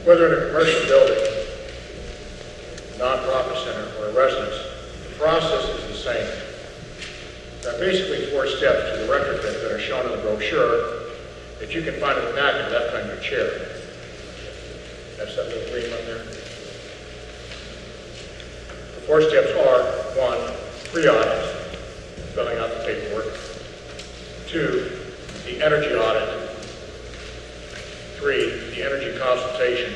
Whether in a commercial building, a nonprofit center, or a residence, the process is the same. There are basically 4 steps to the retrofit that are shown in the brochure that you can find in the packet left on your chair. That's that little green one there. The 4 steps are: 1, pre-audit, filling out the paperwork; 2, the energy audit; 3, the energy consultation;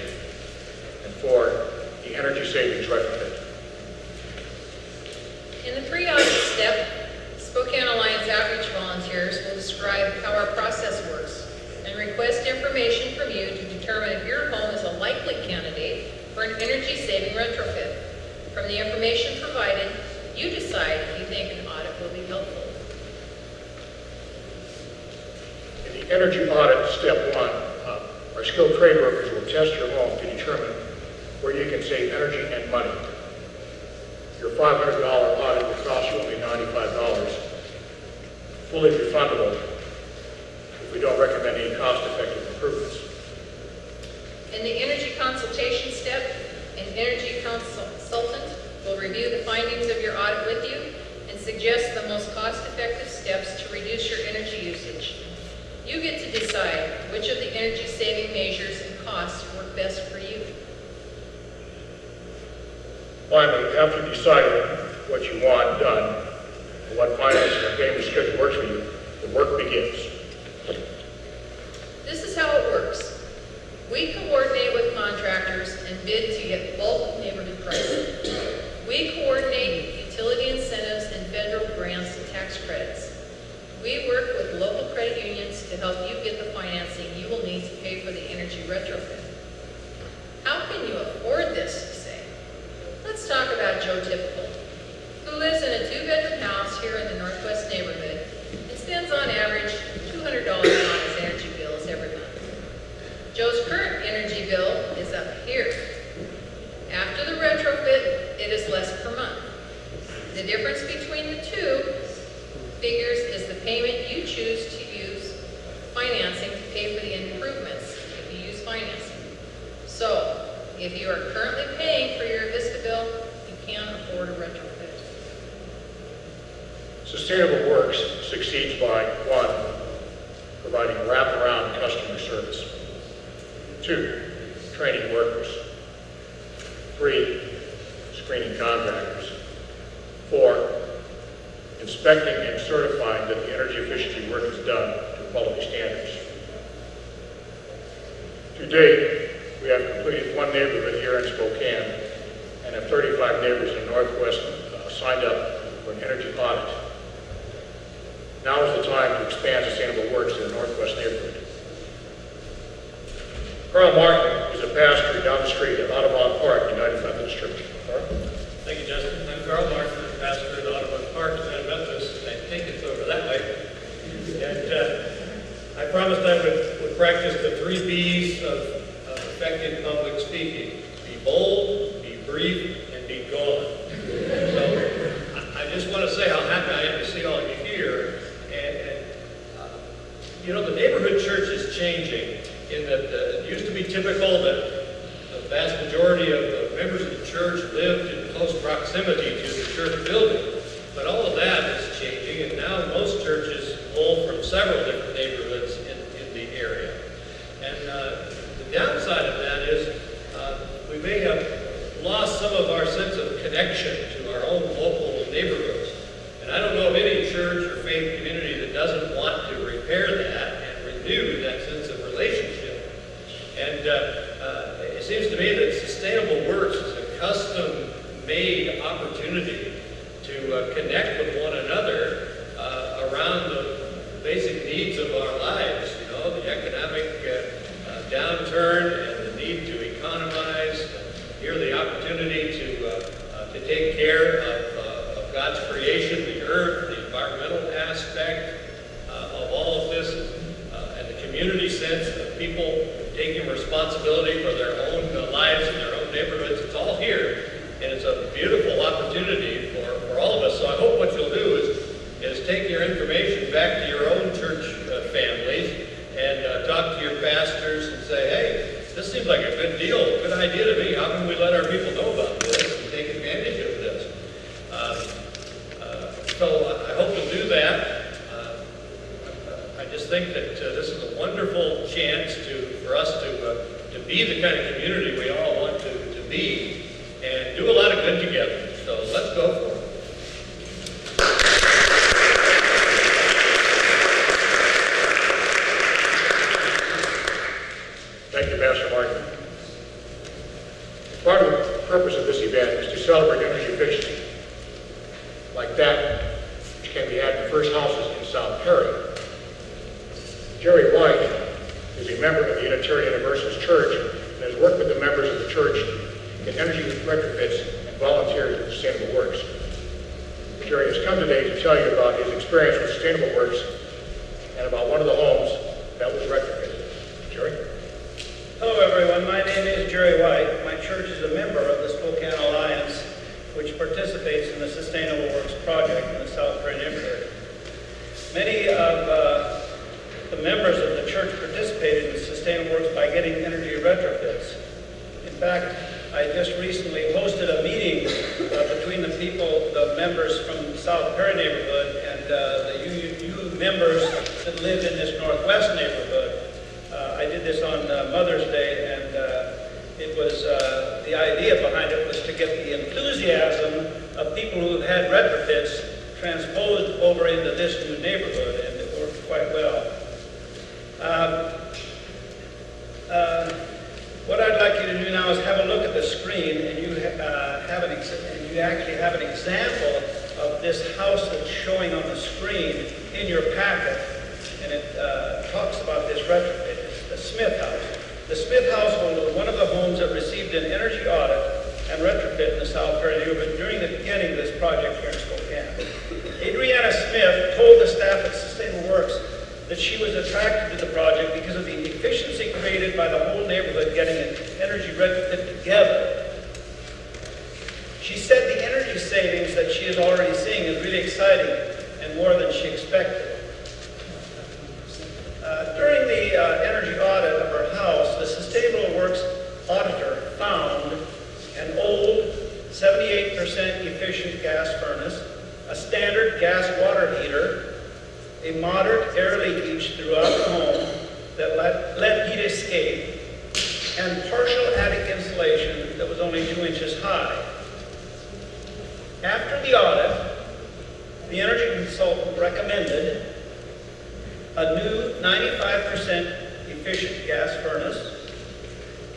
and 4, the energy savings retrofit. In the pre-audit step, Spokane Alliance outreach volunteers will describe how our process works and request information from you to determine if your home is a likely candidate for an energy-saving retrofit. From the information provided, you decide if you think an audit will be helpful. In the energy audit, step 1, our skilled trade workers will test your home to determine where you can save energy and money. Your $500 audit will cost you only $95, fully refundable if we don't recommend any cost-effective improvements. In the energy consultation step, an energy consultant will review the findings of your audit with you and suggest the most cost-effective steps to reduce your energy usage. You get to decide which of the energy-saving measures and costs work best for you. Finally, after deciding what you want done and what financing or payment schedule works for you, the work begins. This is how it works. We coordinate with contractors and bid to get bulk neighborhood pricing. We coordinate utility incentives and federal grants and tax credits. We work with local credit unions to help you get the financing you will need to pay for the energy retrofit. How can you afford this, you say? Let's talk about Joe Typical, who lives in a 2-bedroom house here in the Northwest neighborhood and spends on average $200 on his energy bills every month. Joe's current energy bill is up here. After the retrofit, it is less per month. The difference between the two figures is the payment you choose to use financing to pay for the improvements if you use financing. So, if you are currently paying for your Vista bill, you can't afford a retrofit. Sustainable Works succeeds by 1, providing wraparound customer service; 2, training workers; 3, screening contractors; 4, inspecting and certifying that the energy efficiency work is done to quality standards. To date, we have completed 1 neighborhood here in Spokane and have 35 neighbors in Northwest signed up for an energy audit. Now is the time to expand Sustainable Works to the Northwest neighborhood. Carl Martin is a pastor down the street at Audubon Park, United Methodist Church. Carl? Thank you, Justin. I'm Carl Martin, pastor at Audubon Park, United Methodist. I think it's over that way. And I promised I would practice the 3 B's of effective public speaking: be bold, be brief, and be gone. So I just want to say how happy I am to see all of you here. And you know, the neighborhood church is changing in that it used to be typical that the vast majority of the members of the church lived in close proximity to the church building. But all of that is changing, and now most churches pull from several different neighborhoods in the area. And the downside of that is we may have lost some of our sense of connection to our own local neighborhoods. And I don't know of any church or faith community that doesn't want to repair that and renew that sense of relationship. And it seems to me that Sustainable Works is a custom-made opportunity to connect with one another around the basic needs of our lives, you know, the economic downturn and the need to economize. Here, the opportunity to take care of God's creation, the earth, the environmental aspect of all of this, and the community sense of people taking responsibility for their own lives and their own neighborhoods. It's all here, and it's a beautiful opportunity for all of us. So I hope what you'll do is take your information back to your own church families and talk to your pastors and say, hey, this seems like a good deal, good idea to me. How can we let our people know about this and take advantage of this? So I hope to do that. I just think that this is a wonderful chance for us to be the kind of community we all want to be and do a lot of good together. So let's go for it. Thank you, Pastor Martin. Part of the purpose of this event is to celebrate energy efficiency, like that which can be had in the first houses in South Perry. Jerry White is a member of the Unitarian Universalist Church and has worked with the members of the church in energy retrofits and volunteers at Sustainable Works. Jerry has come today to tell you about his experience with Sustainable Works and about one of the homes that was retrofitted. Jerry? Hello everyone, my name is Jerry White. My church is a member of the Spokane Alliance, which participates in the Sustainable Works project in the South Perry neighborhood. Many of the members of the church participated in Sustainable Works by getting energy retrofits. In fact, I just recently hosted a meeting between the members from the South Perry neighborhood and the UU members that live in this Northwest neighborhood. I did this on Mother's Day, and it was the idea behind it was to get the enthusiasm of people who have had retrofits transposed over into this new neighborhood, and it worked quite well. What I'd like you to do now is have a look at the screen, and you actually have an example of this house that's showing on the screen in your packet, and it talks about this retrofit. The Smith House. The Smith household was one of the homes that received an energy audit and retrofit in the South Perry neighborhood during the beginning of this project here in Spokane. Adriana Smith told the staff at Sustainable Works that she was attracted to the project because of the efficiency created by the whole neighborhood getting an energy retrofit together. She said the energy savings that she is already seeing is really exciting and more than she expected. During the energy audit of her house, the Sustainable Works auditor found an old 78% efficient gas furnace, a standard gas water heater, a moderate air leakage throughout the home that let heat escape, and partial attic insulation that was only 2 inches high. After the audit, the energy consultant recommended a new 95% efficient gas furnace,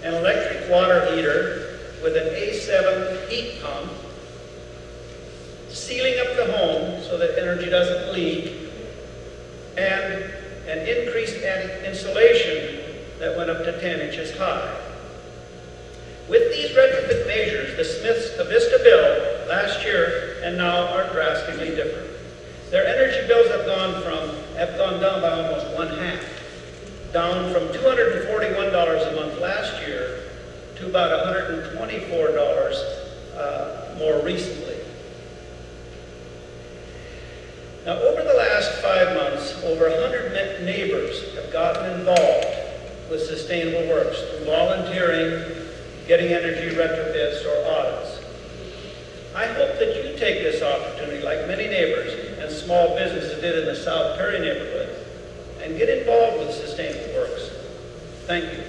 an electric water heater with an A7 heat pump, sealing up the home so that energy doesn't leak, and an increased attic insulation that went up to 10 inches high. With these retrofit measures, the Smiths' Avista bill last year and now are drastically different. Their energy bills have gone down by almost 1/2, down from $241 a month last year to about $124 more recently. Now, over the last 5 months, over 100 neighbors have gotten involved with Sustainable Works through volunteering, getting energy retrofits, or audits. I hope that you take this opportunity, like many neighbors and small businesses did in the South Perry neighborhood, and get involved with Sustainable Works. Thank you.